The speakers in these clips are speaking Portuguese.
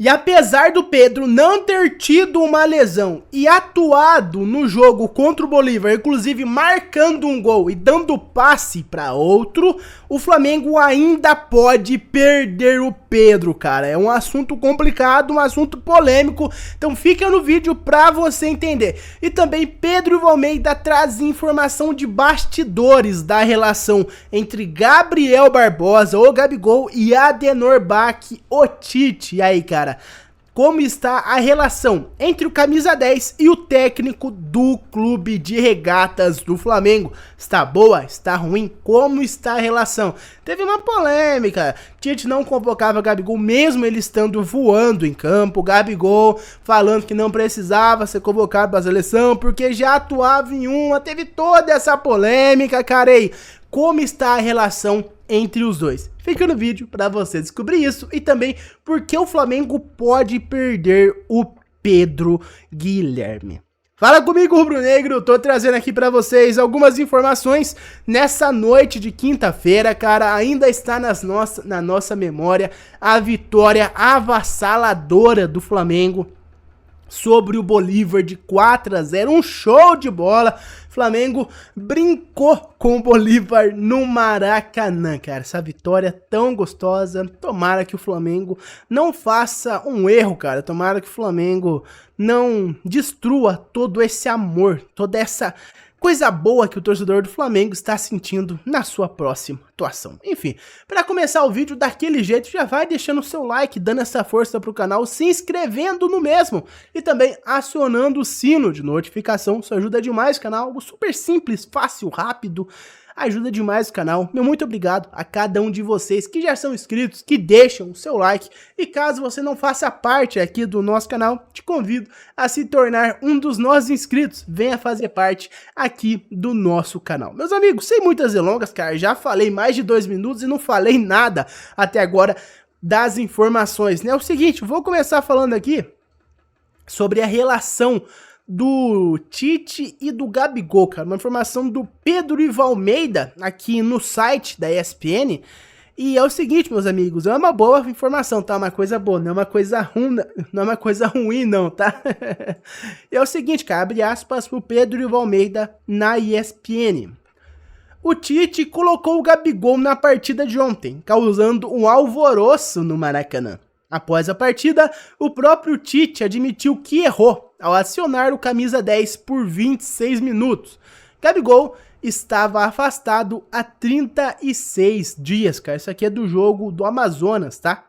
E apesar do Pedro não ter tido uma lesão e atuado no jogo contra o Bolívar, inclusive marcando um gol e dando passe para outro, o Flamengo ainda pode perder o Pedro, cara. É um assunto complicado, um assunto polêmico, então fica no vídeo pra você entender. E também Pedro Almeida traz informação de bastidores da relação entre Gabriel Barbosa, o Gabigol, e Adenor Bach, o Tite. E aí, cara? Como está a relação entre o camisa 10 e o técnico do Clube de Regatas do Flamengo? Está boa? Está ruim? Como está a relação? Teve uma polêmica, Tite não convocava Gabigol mesmo ele estando voando em campo, Gabigol falando que não precisava ser convocado para a seleção porque já atuava em uma, teve toda essa polêmica, cara. E como está a relação entre os dois? Fica no vídeo para você descobrir isso e também porque o Flamengo pode perder o Pedro Guilherme. Fala comigo, rubro-negro, tô trazendo aqui para vocês algumas informações nessa noite de quinta-feira, cara. Ainda está na nossa memória a vitória avassaladora do Flamengo sobre o Bolívar de 4-0, um show de bola. Flamengo brincou com o Bolívar no Maracanã, cara. Essa vitória tão gostosa. Tomara que o Flamengo não faça um erro, cara. Tomara que o Flamengo não destrua todo esse amor, toda essa coisa boa que o torcedor do Flamengo está sentindo na sua próxima atuação. Enfim, para começar o vídeo daquele jeito, já vai deixando o seu like, dando essa força pro canal, se inscrevendo no mesmo e também acionando o sino de notificação. Isso ajuda demais o canal, algo super simples, fácil, rápido. Ajuda demais o canal. Meu muito obrigado a cada um de vocês que já são inscritos, que deixam o seu like. E caso você não faça parte aqui do nosso canal, te convido a se tornar um dos nossos inscritos. Venha fazer parte aqui do nosso canal. Meus amigos, sem muitas delongas, cara, já falei mais de 2 minutos e não falei nada até agora das informações, né? É o seguinte, vou começar falando aqui sobre a relação do Tite e do Gabigol, cara. Uma informação do Pedro Almeida aqui no site da ESPN. E é o seguinte, meus amigos, é uma boa informação, tá? Uma coisa boa, não é uma coisa ruim, não é uma coisa ruim, não, tá? É o seguinte, cara, abre aspas pro Pedro Almeida na ESPN. O Tite colocou o Gabigol na partida de ontem, causando um alvoroço no Maracanã. Após a partida, o próprio Tite admitiu que errou ao acionar o camisa 10 por 26 minutos. Gabigol estava afastado há 36 dias, cara. Isso aqui é do jogo do Amazonas, tá?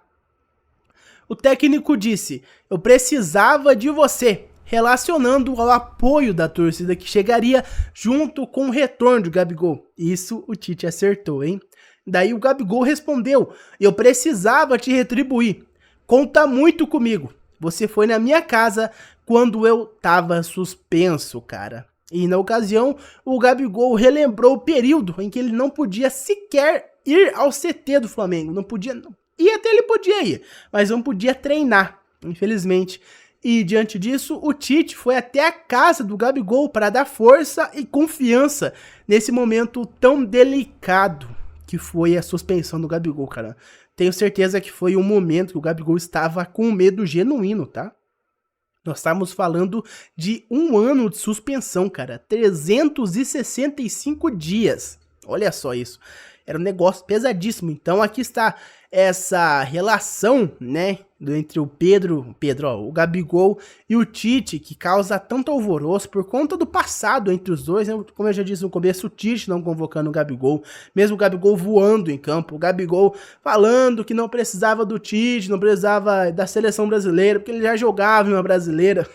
O técnico disse: "Eu precisava de você", relacionando ao apoio da torcida que chegaria junto com o retorno do Gabigol. Isso o Tite acertou, hein? Daí o Gabigol respondeu: "Eu precisava te retribuir. Conta muito comigo. Você foi na minha casa quando eu tava suspenso, cara." E na ocasião, o Gabigol relembrou o período em que ele não podia sequer ir ao CT do Flamengo. Não podia, e até ele podia ir, mas não podia treinar, infelizmente. E diante disso, o Tite foi até a casa do Gabigol para dar força e confiança nesse momento tão delicado que foi a suspensão do Gabigol, cara. Tenho certeza que foi um momento que o Gabigol estava com medo genuíno, tá? Nós estamos falando de 1 ano de suspensão, cara. 365 dias. Olha só isso. Era um negócio pesadíssimo. Então aqui está essa relação, né, entre o o Gabigol e o Tite, que causa tanto alvoroço por conta do passado entre os dois, né? Como eu já disse no começo, o Tite não convocando o Gabigol, mesmo o Gabigol voando em campo, o Gabigol falando que não precisava do Tite, não precisava da seleção brasileira, porque ele já jogava em uma brasileira.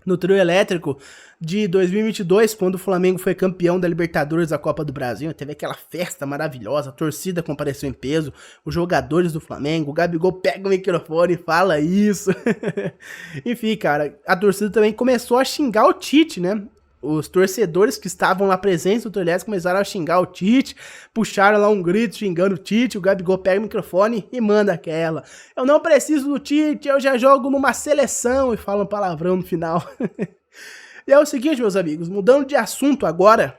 No trio elétrico de 2022, quando o Flamengo foi campeão da Libertadores da Copa do Brasil, teve aquela festa maravilhosa, a torcida compareceu em peso, os jogadores do Flamengo, o Gabigol pega o microfone e fala isso. Enfim, cara, a torcida também começou a xingar o Tite, né? Os torcedores que estavam lá presentes no trio elétrico começaram a xingar o Tite, puxaram lá um grito xingando o Tite, o Gabigol pega o microfone e manda aquela: "Eu não preciso do Tite, eu já jogo numa seleção", e fala um palavrão no final. E é o seguinte, meus amigos, mudando de assunto agora,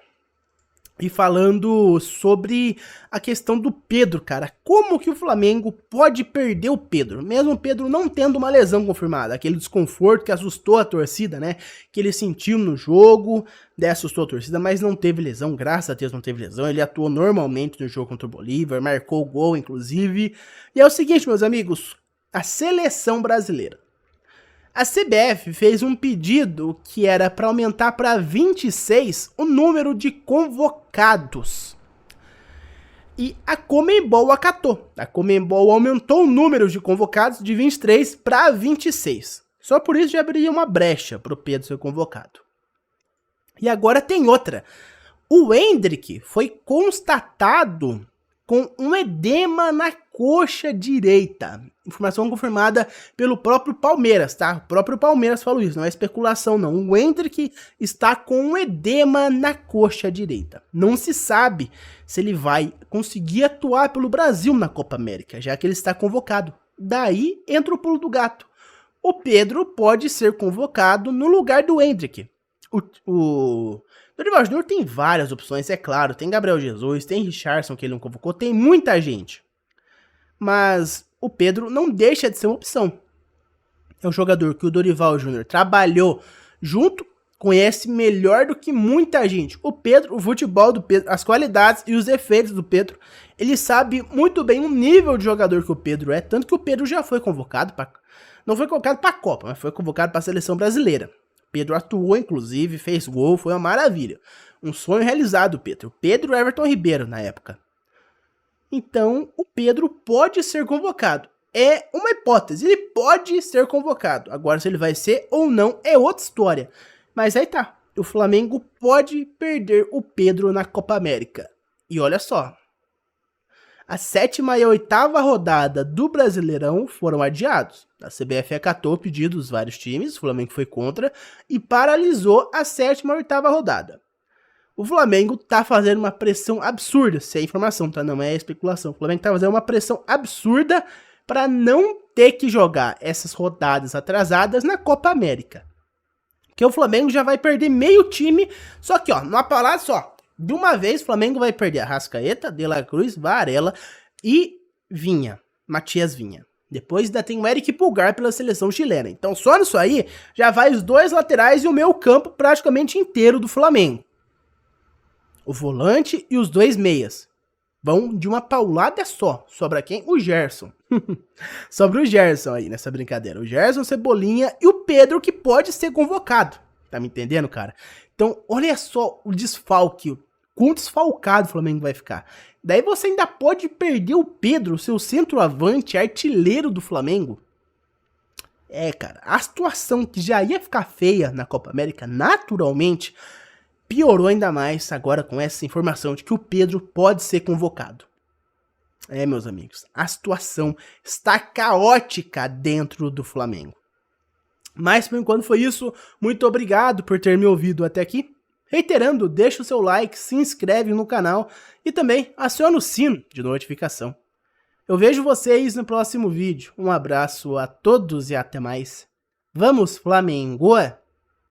e falando sobre a questão do Pedro, cara. Como que o Flamengo pode perder o Pedro, mesmo o Pedro não tendo uma lesão confirmada? Aquele desconforto que assustou a torcida, né? Que ele sentiu no jogo, assustou a torcida, mas não teve lesão, graças a Deus não teve lesão. Ele atuou normalmente no jogo contra o Bolívar, marcou o gol, inclusive. E é o seguinte, meus amigos, a seleção brasileira. A CBF fez um pedido que era para aumentar para 26 o número de convocados. E a Conmebol acatou. A Conmebol aumentou o número de convocados de 23 para 26. Só por isso já abriria uma brecha para o Pedro ser convocado. E agora tem outra. O Endrick foi constatado com um edema na coxa direita. Informação confirmada pelo próprio Palmeiras, tá? O próprio Palmeiras falou isso, não é especulação não. O Endrick está com um edema na coxa direita. Não se sabe se ele vai conseguir atuar pelo Brasil na Copa América, já que ele está convocado. Daí entra o pulo do gato. O Pedro pode ser convocado no lugar do Endrick. O Dorival Júnior tem várias opções, é claro. Tem Gabriel Jesus, tem Richarlison que ele não convocou, tem muita gente. Mas o Pedro não deixa de ser uma opção. É um jogador que o Dorival Júnior trabalhou junto, conhece melhor do que muita gente. O Pedro, o futebol do Pedro, as qualidades e os defeitos do Pedro, ele sabe muito bem o nível de jogador que o Pedro é, tanto que o Pedro já foi convocado para, não foi convocado para a Copa, mas foi convocado para a seleção brasileira. Pedro atuou, inclusive, fez gol, foi uma maravilha. Um sonho realizado, Pedro. Pedro Everton Ribeiro, na época. Então, o Pedro pode ser convocado. É uma hipótese, ele pode ser convocado. Agora, se ele vai ser ou não, é outra história. Mas aí tá, o Flamengo pode perder o Pedro na Copa América. E olha só, a 7ª e a 8ª rodada do Brasileirão foram adiados. A CBF acatou o pedido dos vários times, o Flamengo foi contra e paralisou a 7ª e 8ª rodada. O Flamengo tá fazendo uma pressão absurda, se é informação, tá? Não é especulação. O Flamengo tá fazendo uma pressão absurda para não ter que jogar essas rodadas atrasadas na Copa América. Que o Flamengo já vai perder meio time, só que ó, numa palavra só. De uma vez, o Flamengo vai perder Arrascaeta, De La Cruz, Varela e Vinha, Matias Vinha. Depois ainda tem o Eric Pulgar pela seleção chilena. Então só nisso aí, já vai os dois laterais e o meio campo praticamente inteiro do Flamengo. O volante e os dois meias. Vão de uma paulada só. Sobra quem? O Gerson. Sobra o Gerson aí nessa brincadeira. O Gerson, Cebolinha e o Pedro que pode ser convocado. Tá me entendendo, cara? Então, olha só o desfalque. Quão desfalcado o Flamengo vai ficar. Daí você ainda pode perder o Pedro, seu centroavante, artilheiro do Flamengo. É, cara, a situação que já ia ficar feia na Copa América, naturalmente, piorou ainda mais agora com essa informação de que o Pedro pode ser convocado. É, meus amigos, a situação está caótica dentro do Flamengo. Mas por enquanto foi isso. Muito obrigado por ter me ouvido até aqui. Reiterando, deixa o seu like, se inscreve no canal e também aciona o sino de notificação. Eu vejo vocês no próximo vídeo. Um abraço a todos e até mais. Vamos, Flamengo!